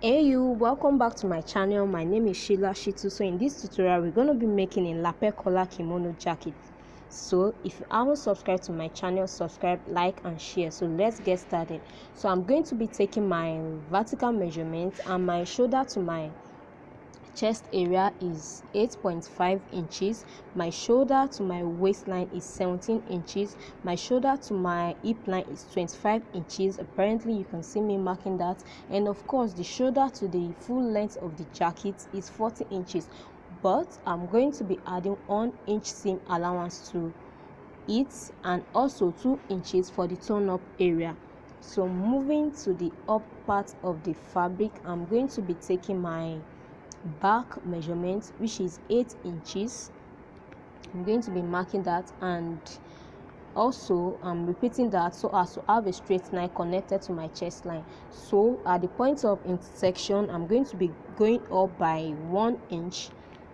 Hey you, welcome back to my channel. My name is Sheila Shitu. So in this tutorial we're going to be making a lapel collar kimono jacket. So if you haven't subscribed to my channel, subscribe, like and share. So let's get started. So I'm going to be taking my vertical measurement, and my shoulder to my chest area is 8.5 inches. My shoulder to my waistline is 17 inches. My shoulder to my hip line is 25 inches. Apparently you can see me marking that. And of course the shoulder to the full length of the jacket is 40 inches, but I'm going to be adding 1 inch seam allowance to it, and also 2 inches for the turn up area. So moving to the up part of the fabric, I'm going to be taking my back measurement, which is 8 inches. I'm going to be marking that, and also I'm repeating that so as to have a straight line connected to my chest line. So at the point of intersection, I'm going to be going up by 1 inch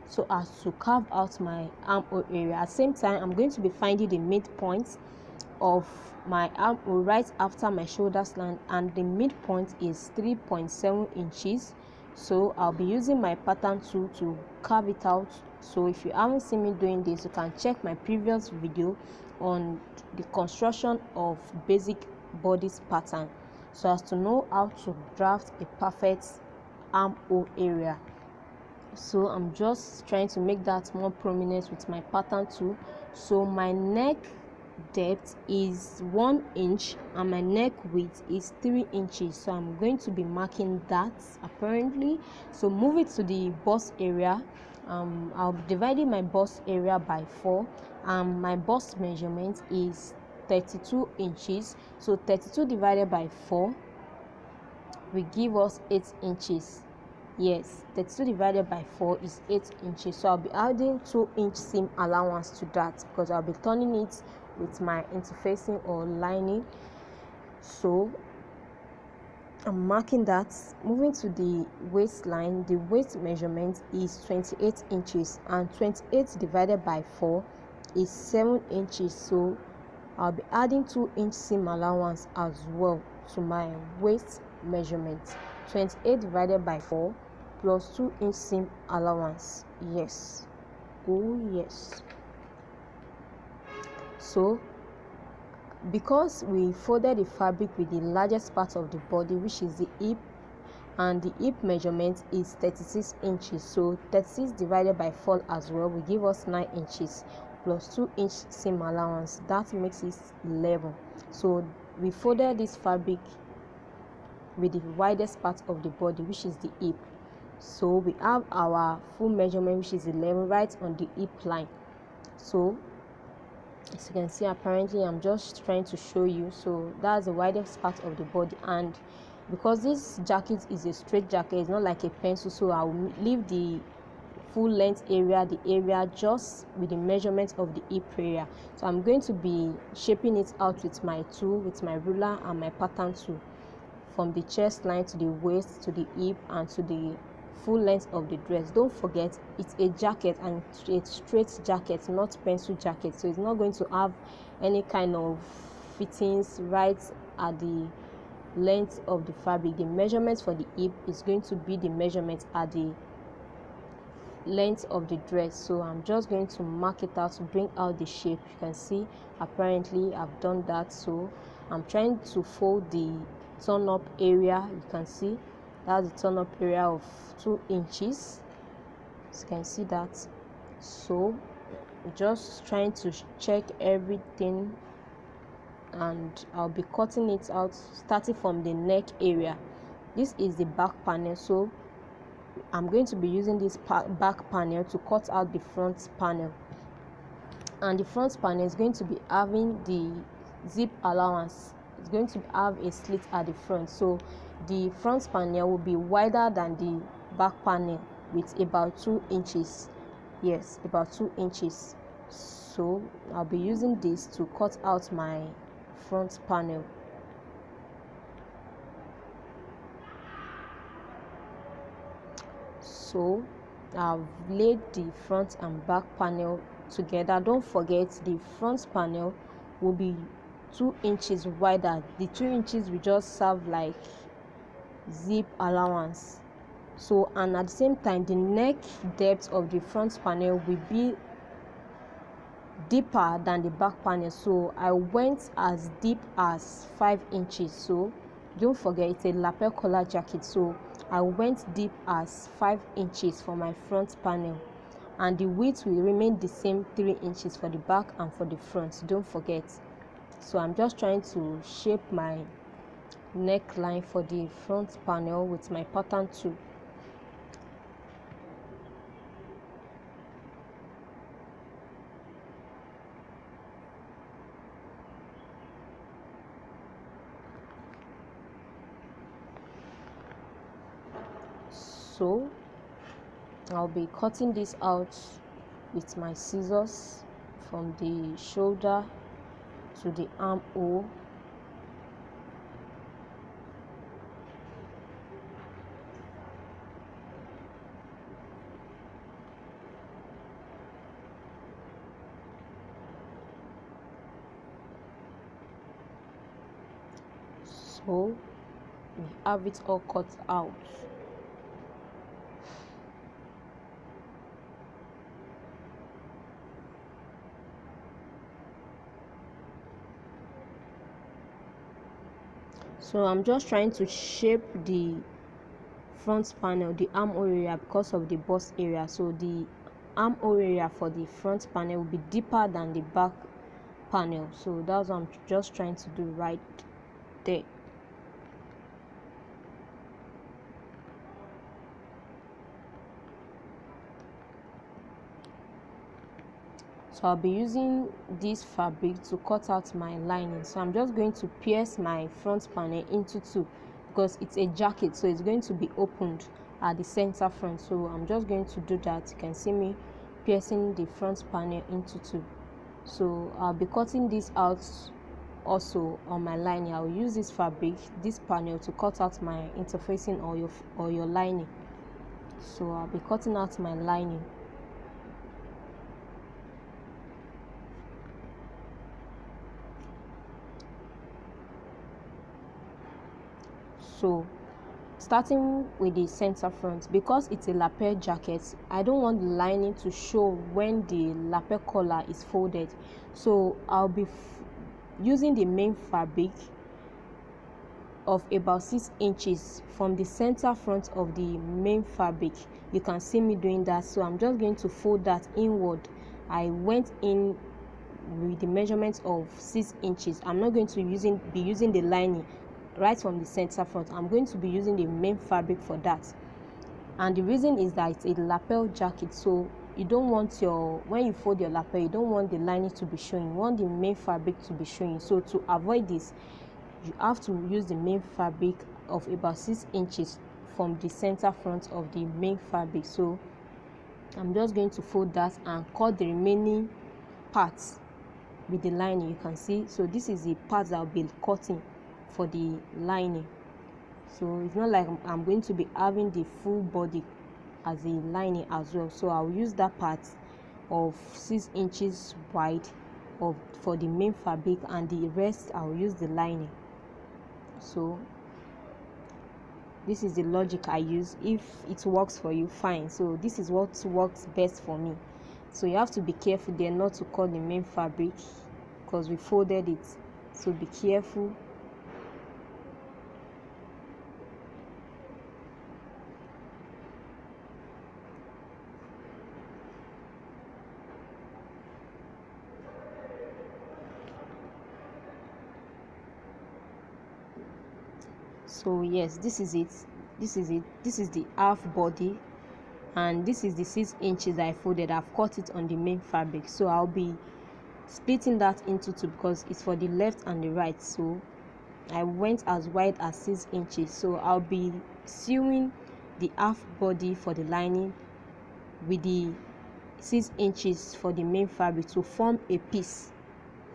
so as to carve out my armhole area. At the same time, I'm going to be finding the midpoint of my armhole right after my shoulder line, and the midpoint is 3.7 inches. So I'll be using my pattern tool to carve it out. So if you haven't seen me doing this, you can check my previous video on the construction of basic bodice pattern so as to know how to draft a perfect armhole area. So I'm just trying to make that more prominent with my pattern tool. So my neck depth is 1 inch and my neck width is 3 inches. So I'm going to be marking that apparently. So move it to the bust area. I'll be dividing my bust area by 4, and my bust measurement is 32 inches. So 32 divided by 4 will give us 8 inches. Yes, 32 divided by 4 is 8 inches. So I'll be adding 2 inch seam allowance to that because I'll be turning it with my interfacing or lining. So I'm marking that. Moving to the waistline, the waist measurement is 28 inches, and 28 divided by 4 is 7 inches. So I'll be adding 2 inch seam allowance as well to my waist measurement. 28 divided by 4 plus 2 inch seam allowance. Yes, oh yes. So because we folded the fabric with the largest part of the body, which is the hip, and the hip measurement is 36 inches, so 36 divided by 4 as well will give us 9 inches plus 2 inch seam allowance. That makes it 11. So we folded this fabric with the widest part of the body, which is the hip. So we have our full measurement, which is 11, right on the hip line. So as you can see, apparently I'm just trying to show you. So that's the widest part of the body, and because this jacket is a straight jacket, it's not like a pencil, so I will leave the full length area, the area just with the measurement of the hip area. So I'm going to be shaping it out with my tool, with my ruler and my pattern tool, from the chest line to the waist to the hip and to the full length of the dress. Don't forget, it's a jacket and it's straight jacket, not pencil jacket, so it's not going to have any kind of fittings right at the length of the fabric. The measurement for the hip is going to be the measurement at the length of the dress. So I'm just going to mark it out to bring out the shape. You can see apparently I've done that. So I'm trying to fold the turn up area. You can see that's the turn up area of 2 inches. So you can see that. So just trying to check everything, and I'll be cutting it out starting from the neck area. This is the back panel, so I'm going to be using this back panel to cut out the front panel, and the front panel is going to be having the zip allowance. It's going to have a slit at the front, so the front panel will be wider than the back panel with about 2 inches. Yes, about 2 inches. So I'll be using this to cut out my front panel. So I've laid the front and back panel together. Don't forget, the front panel will be 2 inches wider. The 2 inches will just serve like zip allowance. So, and at the same time, the neck depth of the front panel will be deeper than the back panel. So I went as deep as 5 inches. So don't forget, it's a lapel collar jacket, so I went deep as 5 inches for my front panel, and the width will remain the same, 3 inches for the back and for the front, don't forget. So I'm just trying to shape my neckline for the front panel with my pattern tool. So I'll be cutting this out with my scissors from the shoulder to the armhole. So we have it all cut out. So I'm just trying to shape the front panel, the armhole area, because of the bust area. So the armhole area for the front panel will be deeper than the back panel. So that's what I'm just trying to do right there. So I'll be using this fabric to cut out my lining. So I'm just going to pierce my front panel into two, because it's a jacket, so it's going to be opened at the center front. So I'm just going to do that. You can see me piercing the front panel into two. So I'll be cutting this out also on my lining. I'll use this fabric, this panel, to cut out my interfacing or your lining. So I'll be cutting out my lining. So starting with the center front, because it's a lapel jacket, I don't want the lining to show when the lapel collar is folded. So I'll be using the main fabric of about 6 inches from the center front of the main fabric. You can see me doing that. So I'm just going to fold that inward. I went in with the measurement of 6 inches. I'm not going to be using the lining right from the center front. I'm going to be using the main fabric for that. And the reason is that it's a lapel jacket, so you don't want when you fold your lapel, you don't want the lining to be showing, you want the main fabric to be showing. So to avoid this, you have to use the main fabric of about 6 inches from the center front of the main fabric. So I'm just going to fold that and cut the remaining parts with the lining. You can see, so this is the part that I'll be cutting for the lining. So it's not like I'm going to be having the full body as a lining as well. So I'll use that part of 6 inches wide for the main fabric, and the rest I'll use the lining. So this is the logic I use. If it works for you, fine. So this is what works best for me. So you have to be careful there not to cut the main fabric, because we folded it. So be careful. So yes, this is it. This is the half body, and this is the 6 inches I folded. I've cut it on the main fabric. So I'll be splitting that into two, because it's for the left and the right. So I went as wide as 6 inches. So I'll be sewing the half body for the lining with the 6 inches for the main fabric to form a piece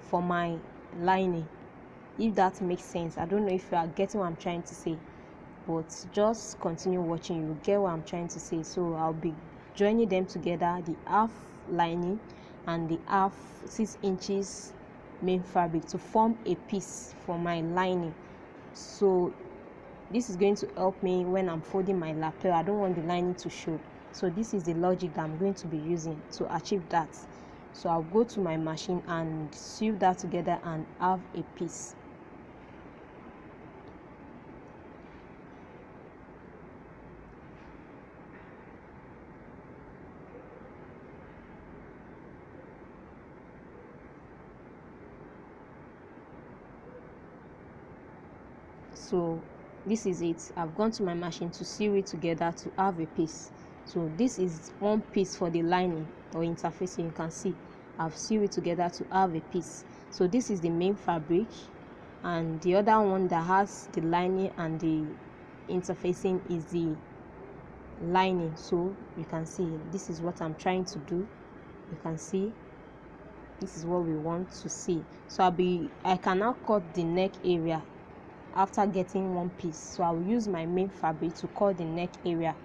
for my lining, if that makes sense. I don't know if you are getting what I'm trying to say, but just continue watching, you get what I'm trying to say. So I'll be joining them together, the half lining and the half 6 inches main fabric, to form a piece for my lining. So this is going to help me when I'm folding my lapel. I don't want the lining to show, so this is the logic that I'm going to be using to achieve that. So I'll go to my machine and sew that together and have a piece. So this is it. I've gone to my machine to sew it together to have a piece. So this is one piece for the lining or interfacing. You can see I've sewn it together to have a piece. So this is the main fabric, and the other one that has the lining and the interfacing is the lining. So you can see this is what I'm trying to do. You can see this is what we want to see. So I can now cut the neck area after getting one piece. So I'll use my main fabric to cut the neck area.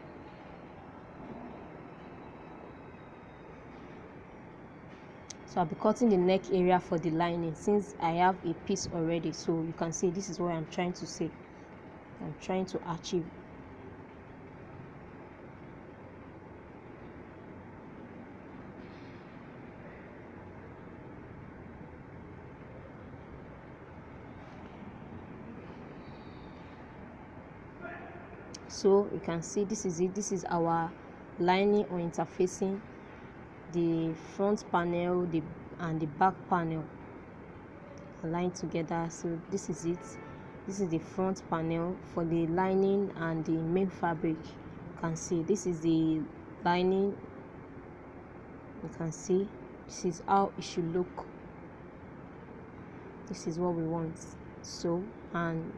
So I'll be cutting the neck area for the lining since I have a piece already. So you can see this is what I'm trying to say, I'm trying to achieve. So you can see this is it. This is our lining or interfacing, the front panel and the back panel aligned together. So this is it. This is the front panel for the lining and the main fabric. You can see this is the lining. You can see this is how it should look. This is what we want. So, and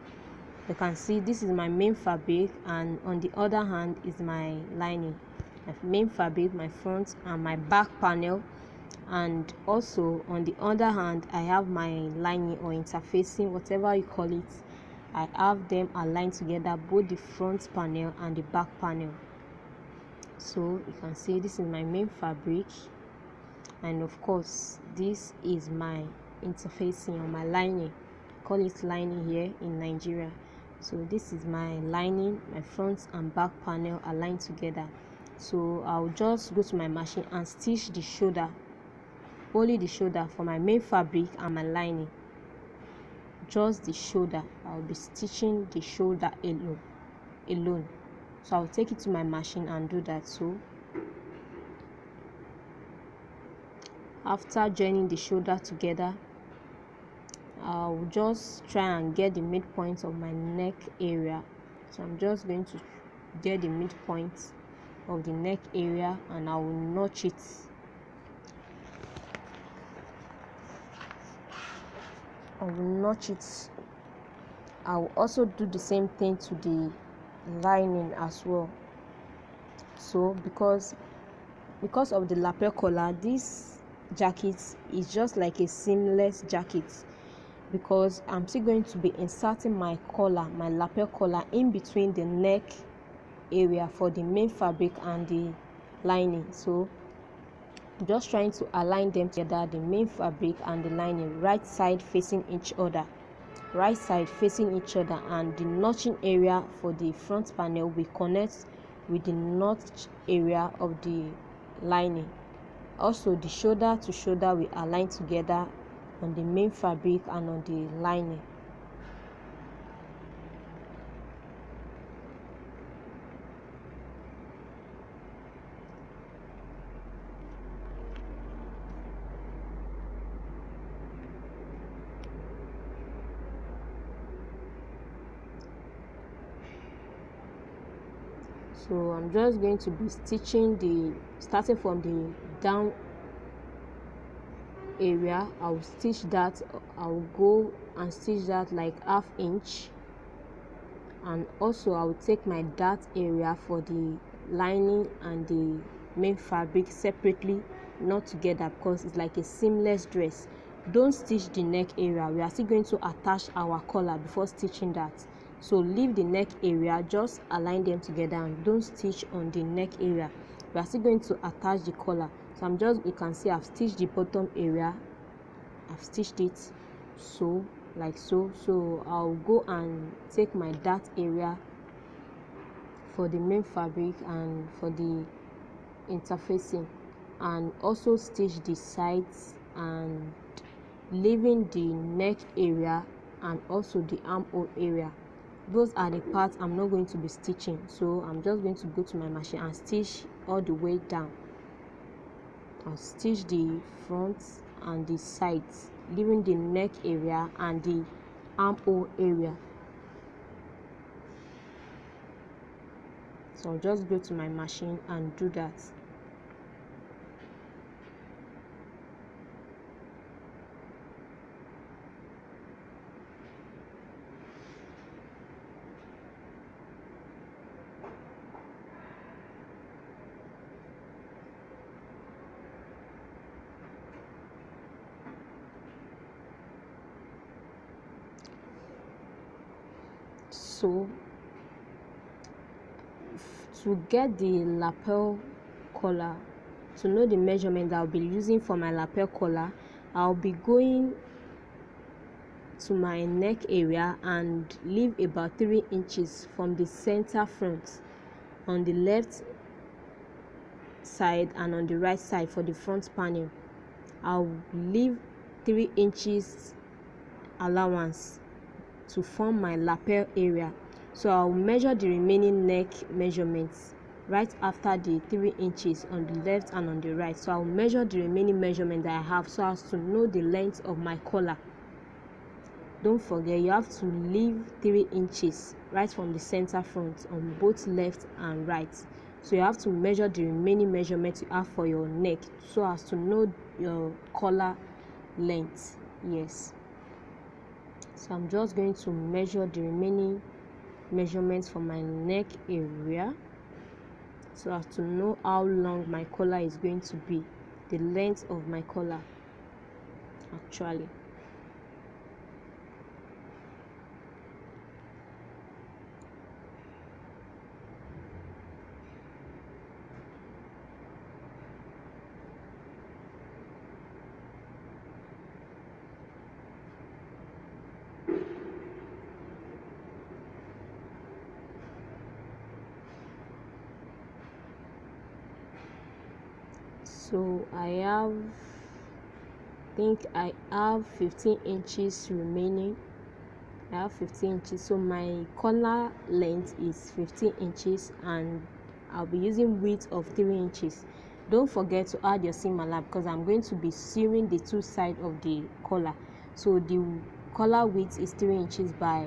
you can see this is my main fabric, and on the other hand is my lining. My main fabric, my front and my back panel, and also on the other hand I have my lining or interfacing, whatever you call it. I have them aligned together, both the front panel and the back panel. So you can see this is my main fabric, and of course this is my interfacing or my lining. Call it lining here in Nigeria. So this is my lining, my front and back panel aligned together. So I'll just go to my machine and stitch the shoulder, only the shoulder for my main fabric and my lining. Just the shoulder. I'll be stitching the shoulder alone. So I'll take it to my machine and do that. So after joining the shoulder together, I'll just try and get the midpoint of my neck area. So I'm just going to get the midpoint of the neck area and I will notch it. I will notch it. I will also do the same thing to the lining as well. So because of the lapel collar, this jacket is just like a seamless jacket, because I'm still going to be inserting my collar, my lapel collar, in between the neck area for the main fabric and the lining. So I'm just trying to align them together, the main fabric and the lining, right side facing each other, and the notching area for the front panel will connect with the notch area of the lining. Also the shoulder to shoulder will align together on the main fabric and on the lining. So I'm just going to be stitching starting from the down area. I'll stitch that. I'll go and stitch that like 1/2 inch, and also I'll take my dart area for the lining and the main fabric separately, not together, because it's like a seamless dress. Don't stitch the neck area. We are still going to attach our collar before stitching that. So leave the neck area, just align them together and don't stitch on the neck area. We are still going to attach the collar. So you can see I've stitched the bottom area, I've stitched it. So like so. So I'll go and take my dart area for the main fabric and for the interfacing, and also stitch the sides and leaving the neck area and also the armhole area. Those are the parts I'm not going to be stitching, so I'm just going to go to my machine and stitch all the way down. I'll stitch the front and the sides, leaving the neck area and the armhole area. So I'll just go to my machine and do that. So to get the lapel collar, to know the measurement that I'll be using for my lapel collar, I'll be going to my neck area and leave about 3 inches from the center front on the left side and on the right side for the front panel. I'll leave 3 inches allowance to form my lapel area. So I'll measure the remaining neck measurements right after the 3 inches on the left and on the right. So I'll measure the remaining measurement that I have so as to know the length of my collar. Don't forget, you have to leave 3 inches right from the center front on both left and right. So you have to measure the remaining measurement you have for your neck so as to know your collar length. Yes. So I'm just going to measure the remaining measurements for my neck area so as to know how long my collar is going to be, the length of my collar actually. So I think I have 15 inches remaining. I have 15 inches, so my collar length is 15 inches and I'll be using width of 3 inches. Don't forget to add your seam allowance because I'm going to be sewing the two sides of the collar. So the collar width is 3 inches by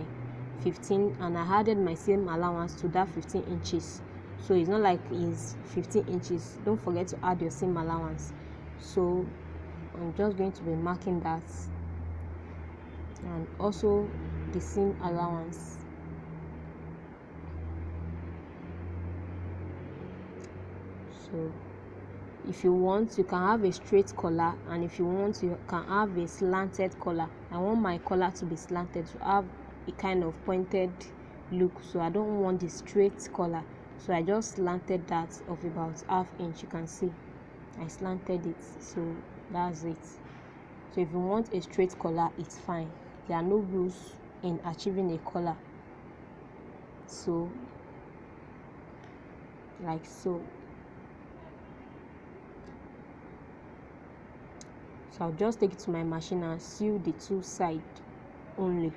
15 and I added my seam allowance to that 15 inches. So it's not like it's 15 inches. Don't forget to add your seam allowance. So I'm just going to be marking that, and also the seam allowance. So if you want, you can have a straight collar, and if you want, you can have a slanted collar. I want my collar to be slanted, to have a kind of pointed look, so I don't want the straight collar. So I just slanted that of about ½ inch. You can see I slanted it, so that's it. So if you want a straight collar, it's fine. There are no rules in achieving a collar. So like so. So I'll just take it to my machine and sew the two sides only.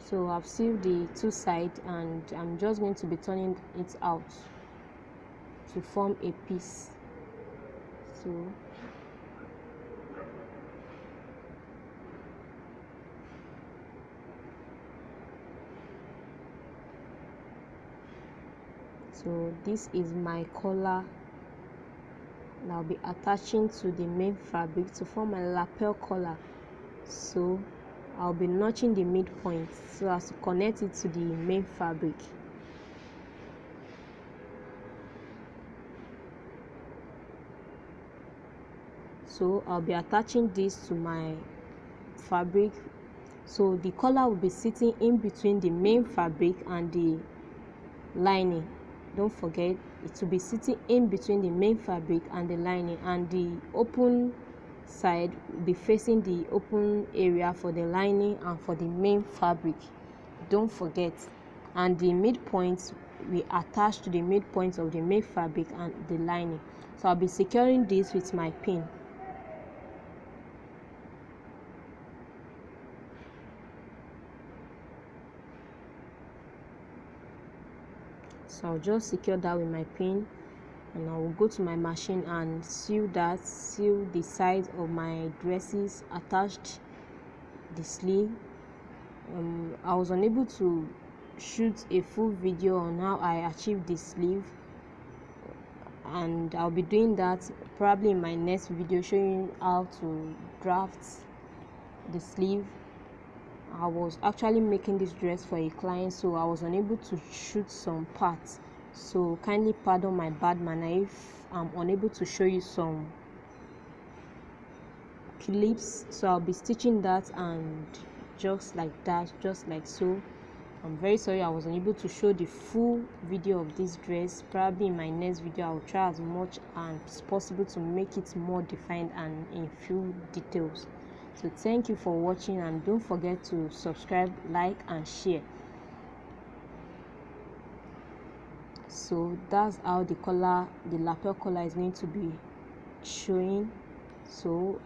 So I've sewn the two sides and I'm just going to be turning it out to form a piece. So this is my collar and I'll be attaching to the main fabric to form a lapel collar. So I'll be notching the midpoint so as to connect it to the main fabric. So I'll be attaching this to my fabric. So the collar will be sitting in between the main fabric and the lining. Don't forget, it will be sitting in between the main fabric and the lining, and the open side will be facing the open area for the lining and for the main fabric. Don't forget. And the midpoints we attach to the midpoints of the main fabric and the lining. So I'll be securing this with my pin. So I'll just secure that with my pin, and I will go to my machine and seal the sides of my dresses, attached the sleeve. I was unable to shoot a full video on how I achieved the sleeve, and I'll be doing that probably in my next video, showing you how to draft the sleeve. I was actually making this dress for a client, so I was unable to shoot some parts, so kindly pardon my bad manner if I'm unable to show you some clips. So I'll be stitching that, and just like that, just like so. I'm very sorry I was unable to show the full video of this dress. Probably in my next video I will try as much as possible to make it more defined and in few details. So thank you for watching, and don't forget to subscribe, like and share. So that's how the collar, the lapel collar, is going to be showing. So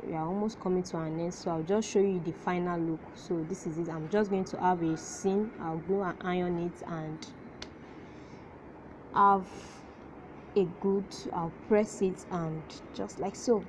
we are almost coming to an end, so I'll just show you the final look. So this is it. I'm just going to have a seam. I'll glue and iron it and have a good, I'll press it, and just like so.